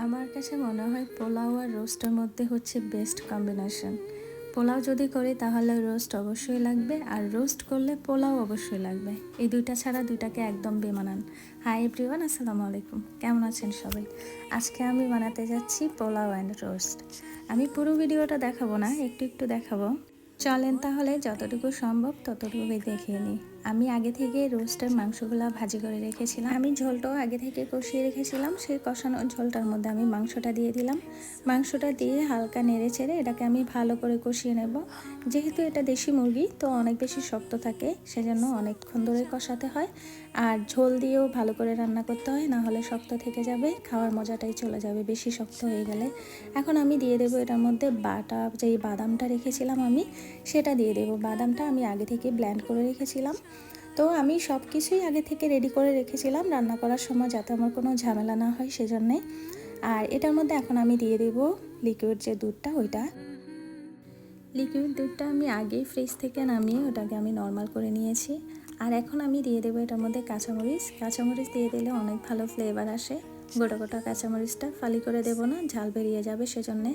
আমার কাছে মনে হয় পোলাও আর রোস্টের মধ্যে হচ্ছে বেস্ট কম্বিনেশন। পোলাও যদি করি তাহলে রোস্ট অবশ্যই লাগবে, আর রোস্ট করলে পোলাও অবশ্যই লাগবে। এই দুইটা ছাড়া দুইটাকে একদম বেমানান। হাই এভরিওয়ান, আসসালামু আলাইকুম। কেমন আছেন সবাই? আজকে আমি বানাতে যাচ্ছি পোলাও অ্যান্ড রোস্ট। আমি পুরো ভিডিওটা দেখাবো না, একটু একটু দেখাবো। চলেন তাহলে যতটুকু সম্ভব ততটুকুই দেখিয়ে নিই। আমি আগে থেকে রোস্টের মাংসগুলো ভাজি করে রেখেছিলাম। আমি ঝোলটাও আগে থেকে কষিয়ে রেখেছিলাম। সেই কষানো ঝোলটার মধ্যে আমি মাংসটা দিয়ে দিলাম। মাংসটা দিয়ে হালকা নেড়ে চেড়ে এটাকে আমি ভালো করে কষিয়ে নেব। যেহেতু এটা দেশি মুরগি তো অনেক বেশি শক্ত থাকে, সেজন্য অনেকক্ষণ ধরে কষাতে হয়। আর ঝোল দিয়েও ভালো করে রান্না করতে হয়, না হলে শক্ত থেকে যাবে, খাওয়ার মজাটাই চলে যাবে বেশি শক্ত হয়ে গেলে। এখন আমি দিয়ে দেবো এটার মধ্যে বাটা যেই বাদামটা রেখেছিলাম আমি, সেটা দিয়ে দেবো। বাদামটা আমি আগে থেকে ব্লেন্ড করে রেখেছিলাম। তো আমি সব কিছুই আগে থেকে রেডি করে রেখেছিলাম রান্না করার সময়, যাতে আমার কোনো ঝামেলা না হয় সেজন্যে। আর এটার মধ্যে এখন আমি দিয়ে দেবো লিকুইড যে দুধটা, ওইটা লিকুইড দুধটা আমি আগেই ফ্রিজ থেকে নামিয়ে ওটাকে আমি নর্মাল করে নিয়েছি। আর এখন আমি দিয়ে দেবো এটার মধ্যে কাঁচামরিচ দিয়ে দিলে অনেক ভালো ফ্লেভার আসে। গোটা গোটা কাঁচামরিচটা ফালি করে দেবো না, ঝাল বেরিয়ে যাবে সেজন্যে।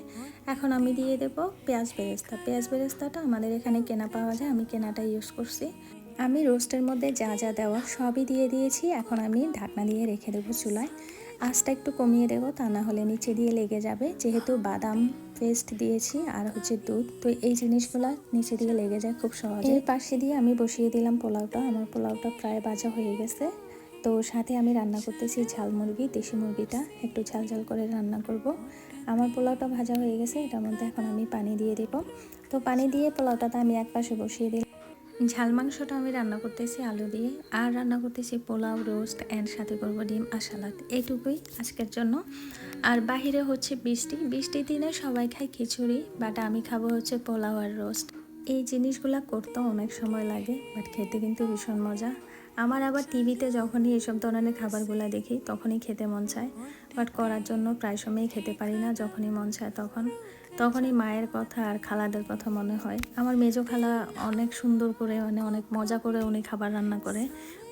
এখন আমি দিয়ে দেবো পেঁয়াজ বেরেস্তাটা আমাদের এখানে কেনা পাওয়া যায়, আমি কেনাটা ইউজ করছি। আমি রোস্টের মধ্যে যা যা দেওয়া সবই দিয়ে দিয়েছি। এখন আমি ঢাকনা দিয়ে রেখে দেবো চুলায়। আঁচটা একটু কমিয়ে দেবো, তা না হলে নিচে দিয়ে লেগে যাবে। যেহেতু বাদাম পেস্ট দিয়েছি আর হচ্ছে দুধ, তো এই জিনিসগুলো নিচে দিয়ে লেগে যায় খুব সহজে। এই পাশে দিয়ে আমি বসিয়ে দিলাম পোলাওটা। আমার পোলাওটা প্রায় ভাজা হয়ে গেছে। তো সাথে আমি রান্না করতেছি ঝাল মুরগি, দেশি মুরগিটা একটু ঝাল ঝাল করে রান্না করব। আমার পোলাওটা ভাজা হয়ে গেছে, এটার মধ্যে এখন আমি পানি দিয়ে দেব। তো পানি দিয়ে পোলাওটাতে আমি এক পাশে বসিয়ে দিলাম। ঝাল মাংসটা আমি রান্না করতেছি আলু দিয়ে, আর রান্না করতেছি পোলাও, রোস্ট অ্যান্ড সাথে করবো ডিম আর সালাদ। এইটুকুই আজকের জন্য। আর বাহিরে হচ্ছে বৃষ্টির দিনে সবাই খায় খিচুড়ি, বাট আমি খাবো হচ্ছে পোলাও আর রোস্ট। এই জিনিসগুলো করতেও অনেক সময় লাগে, বাট খেতে কিন্তু ভীষণ মজা। আমার আবার টিভিতে যখনই এসব ধরনের খাবারগুলো দেখি তখনই খেতে মন চায়, বাট করার জন্য প্রায় সময়ই খেতে পারি না। যখনই মন চায় তখনই মায়ের কথা আর খালাদের কথা মনে হয়। আমার মেজো খালা অনেক সুন্দর করে, মানে অনেক মজা করে উনি খাবার রান্না করে।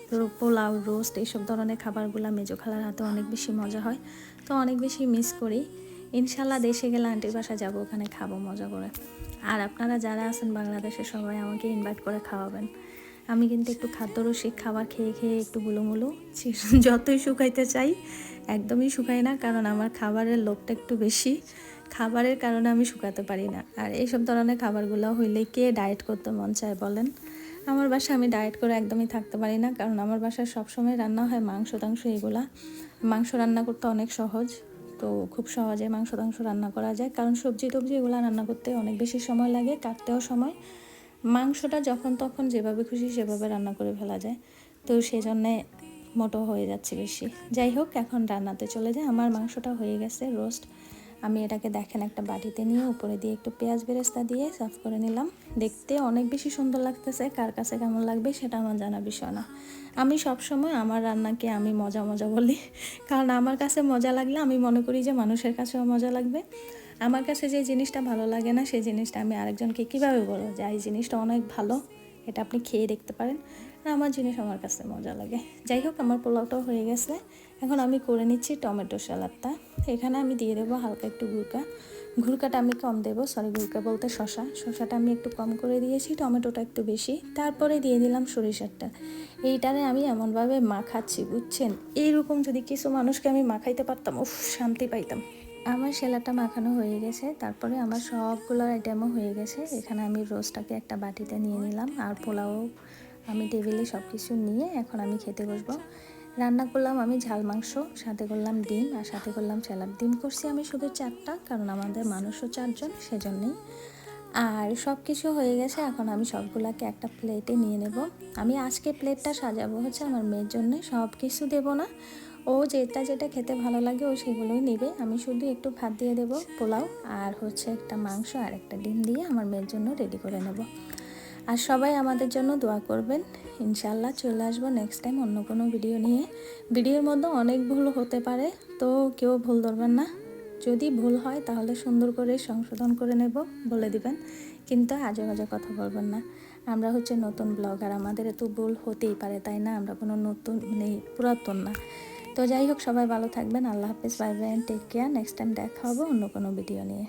তো পোলাও, রোস্ট এইসব ধরনের খাবারগুলো মেজো খালার হাতে অনেক বেশি মজা হয়। তো অনেক বেশি মিস করি। ইনশাল্লাহ দেশে গেলে আন্টির বাসা যাবো, ওখানে খাবো মজা করে। আর আপনারা যারা আছেন বাংলাদেশে সবাই আমাকে ইনভাইট করে খাওয়াবেন। আমি কিন্তু একটু খাদ্যরসিক, খাবার খেয়ে খেয়ে একটু গুলোমুলো। যতই শুকাইতে চাই একদমই শুকাই না, কারণ আমার খাবারের লোভটা একটু বেশি। খাবারের কারণে আমি শুকাতে পারি না। আর এইসব ধরনের খাবারগুলো হইলে কে ডায়েট করতে মন চায় বলেন? আমার বাসায় আমি ডায়েট করে একদমই থাকতে পারি না, কারণ আমার বাসায় সবসময় রান্না হয় মাংস এগুলা। মাংস রান্না করতে অনেক সহজ, তো খুব সহজে মাংস রান্না করা যায়। কারণ সবজি টবজি এগুলো রান্না করতে অনেক বেশি সময় লাগে, কাটতেও সময়। মাংসটা যখন তখন যেভাবে খুশি সেভাবে রান্না করে ফেলা যায়, তো সেই জন্যে মোটো হয়ে যাচ্ছে বেশি। যাই হোক, এখন রান্নাতে চলে যায়। আমার মাংসটা হয়ে গেছে রোস্ট। আমি এটাকে দেখেন একটা বাটিতে নিয়ে উপরে দিয়ে একটু পেঁয়াজ বেরেস্তা দিয়ে সার্ভ করে নিলাম। দেখতে অনেক বেশি সুন্দর লাগতেছে, কার কাছে কেমন লাগবে সেটা আমার জানা বিষয় না। আমি সবসময় আমার রান্নাকে আমি মজা বলি, কারণ আমার কাছে মজা লাগলে আমি মনে করি যে মানুষের কাছেও মজা লাগবে। আমার কাছে যে জিনিসটা ভালো লাগে না সেই জিনিসটা আমি আরেকজনকে কীভাবে বলবো যে এই জিনিসটা অনেক ভালো, এটা আপনি খেয়ে দেখতে পারেন। আর আমার জিনিস আমার কাছে মজা লাগে। যাই হোক, আমার পোলাওটাও হয়ে গেছে। এখন আমি করে নিচ্ছি টমেটো স্যালাডটা। এখানে আমি দিয়ে দেবো হালকা একটু ঘুরকাটা আমি কম দেবো, ঘুরকা বলতে শসাটা আমি একটু কম করে দিয়েছি, টমেটোটা একটু বেশি। তারপরে দিয়ে দিলাম সরিষারটা। এইটারে আমি এমনভাবে মাখাচ্ছি, বুঝছেন? এইরকম যদি কিছু মানুষকে আমি মাখাইতে পারতাম, উফ, শান্তি পাইতাম। আমার সেলাটা মাখানো হয়ে গেছে, তারপরে আমার সবগুলো আইটেমও হয়ে গেছে। এখানে আমি রোস্টটাকে একটা বাটিতে নিয়ে নিলাম, আর পোলাও আমি টেবিলে সব কিছু নিয়ে এখন আমি খেতে বসবো। রান্না করলাম আমি ঝাল মাংস, সাথে করলাম ডিম, আর সাথে করলাম স্যালাড। ডিম করছি আমি শুধু 4টা, কারণ আমাদের মানুষও 4 জন, সেজন্যই। আর সব কিছু হয়ে গেছে, এখন আমি সবগুলোকে একটা প্লেটে নিয়ে নেব। আমি আজকে প্লেটটা সাজাবো হচ্ছে আমার মেয়ের জন্যে, সব কিছু দেবো না। ও যেটা খেতে ভালো লাগে ও সেগুলোই নেবে। আমি শুধু একটু ভাত দিয়ে দেবো, পোলাও আর হচ্ছে একটা মাংস আর একটা ডিম দিয়ে আমার মেয়ের জন্য রেডি করে নেব। আর সবাই আমাদের জন্য দোয়া করবেন। ইনশাল্লাহ চলে আসবো নেক্সট টাইম অন্য কোনো ভিডিও নিয়ে। ভিডিওর মধ্যে অনেক ভুল হতে পারে, তো কেউ ভুল ধরবেন না। যদি ভুল হয় তাহলে সুন্দর করে সংশোধন করে নেব, বলে দিবেন, কিন্তু আজে বাজে কথা বলবেন না। আমরা হচ্ছে নতুন ব্লগার, আমাদের এত ভুল হতেই পারে, তাই না? আমরা কোনো নতুন পুরাতন না। তো যাই হোক, সবাই ভালো থাকবেন। আল্লাহ হাফেজ, bye bye, take care. Next time দেখা হবে অন্য কোনো ভিডিও নিয়ে।